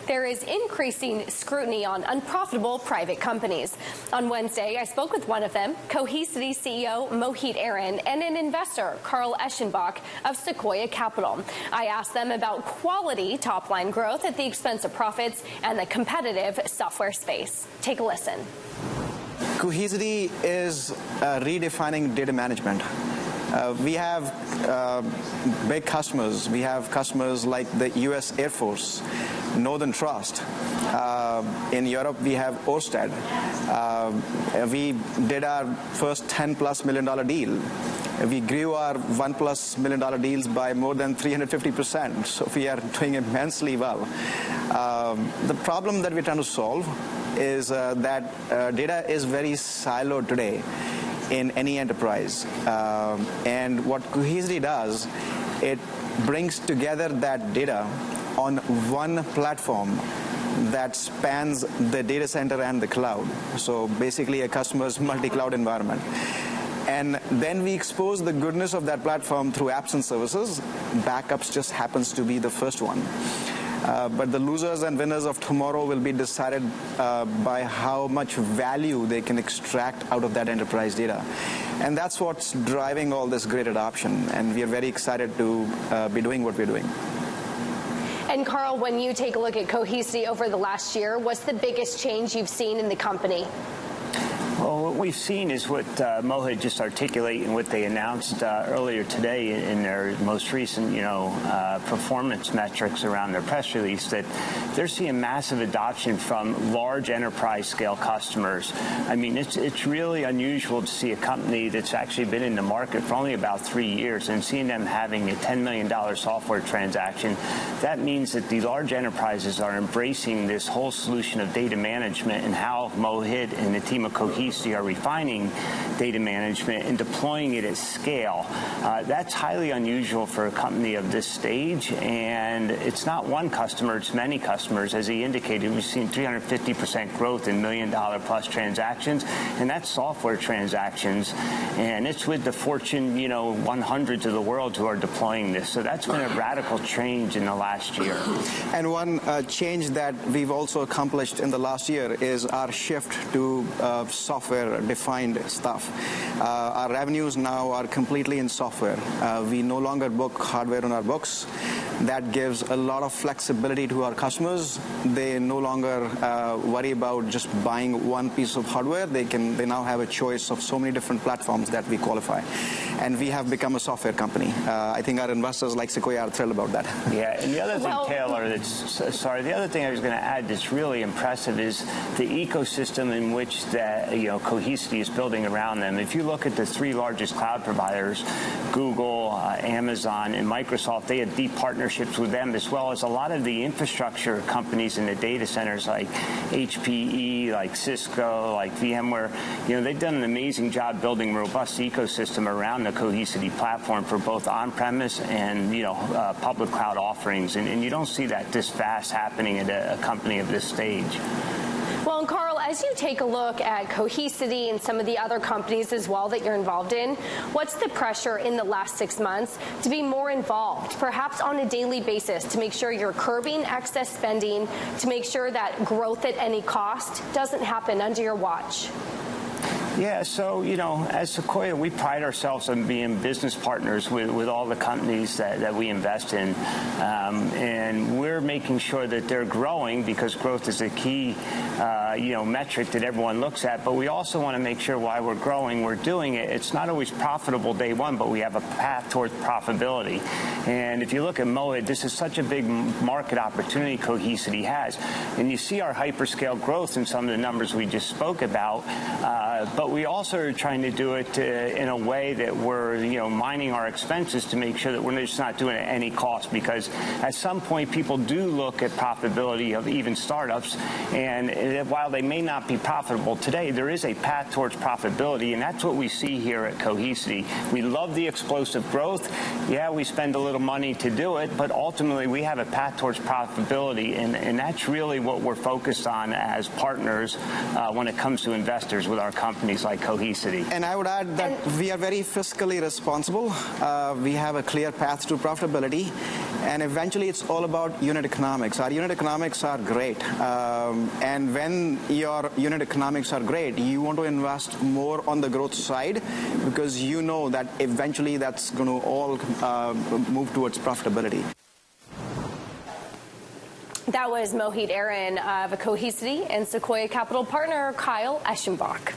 there is increasing scrutiny on unprofitable private companies. On Wednesday, I spoke with one of them, Cohesity CEO Mohit Aron, and an investor, Carl Eschenbach of Sequoia Capital. I asked them about quality top-line growth at the expense of profits and the competitive software space. Take a listen. Cohesity is redefining data management. We have big customers. We have customers like the U.S. Air Force, Northern Trust. In Europe, we have Ørsted. We did our first $10+ million deal. We grew our $1+ million deals by more than 350%. So we are doing immensely well. The problem that we're trying to solve is that data is very siloed today in any enterprise. And what Cohesity does, it brings together that data on one platform that spans the data center and the cloud. So basically a customer's multi-cloud environment. And then we expose the goodness of that platform through apps and services. Backups just happens to be the first one. But the losers and winners of tomorrow will be decided by how much value they can extract out of that enterprise data. And that's what's driving all this great adoption. And we are very excited to be doing what we're doing. And Carl, when you take a look at Cohesity over the last year, what's the biggest change you've seen in the company? Well, what we've seen is what Mohit just articulated and what they announced earlier today in their most recent, performance metrics around their press release, that they're seeing massive adoption from large enterprise-scale customers. I mean, it's really unusual to see a company that's actually been in the market for only about 3 years and seeing them having a $10 million software transaction. That means that the large enterprises are embracing this whole solution of data management and how Mohit and the team of Cohesity are refining data management and deploying it at scale. That's highly unusual for a company of this stage, and it's not one customer, it's many customers. As he indicated, we've seen 350% growth in $1 million+ transactions, and that's software transactions, and it's with the Fortune 100s of the world who are deploying this. So that's been a radical change in the last year. And one change that we've also accomplished in the last year is our shift to software-defined stuff. Our revenues now are completely in software. We no longer book hardware on our books. That gives a lot of flexibility to our customers. They no longer worry about just buying one piece of hardware. They now have a choice of so many different platforms that we qualify. And we have become a software company. I think our investors like Sequoia are thrilled about that. Yeah, and the other thing, Taylor, the other thing I was going to add that's really impressive is the ecosystem in which that Cohesity is building around them. If you look at the 3 largest cloud providers, Google, Amazon, and Microsoft, they have deep partnerships with them, as well as a lot of the infrastructure companies in the data centers like HPE, like Cisco, like VMware. They've done an amazing job building a robust ecosystem around the Cohesity platform for both on-premise and public cloud offerings. And you don't see that this fast happening at a company of this stage. Well, and Carl, as you take a look at Cohesity and some of the other companies as well that you're involved in, what's the pressure in the last 6 months to be more involved, perhaps on a daily basis, to make sure you're curbing excess spending, to make sure that growth at any cost doesn't happen under your watch? Yeah, so, as Sequoia, we pride ourselves on being business partners with all the companies that we invest in. And we're making sure that they're growing because growth is a key, metric that everyone looks at. But we also want to make sure while we're growing, we're doing it. It's not always profitable day one, but we have a path towards profitability. And if you look at Mohit, this is such a big market opportunity Cohesity has. And you see our hyperscale growth in some of the numbers we just spoke about. But we also are trying to do it in a way that we're, mining our expenses to make sure that we're just not doing it at any cost, because at some point people do look at profitability of even startups, and while they may not be profitable today, there is a path towards profitability, and that's what we see here at Cohesity. We love the explosive growth. Yeah, we spend a little money to do it, but ultimately we have a path towards profitability, and that's really what we're focused on as partners when it comes to investors with our companies. companies like Cohesity. And I would add that we are very fiscally responsible. We have a clear path to profitability. And eventually, it's all about unit economics. Our unit economics are great. And when your unit economics are great, you want to invest more on the growth side because you know that eventually that's going to all move towards profitability. That was Mohit Aron of Cohesity and Sequoia Capital partner Kyle Eschenbach.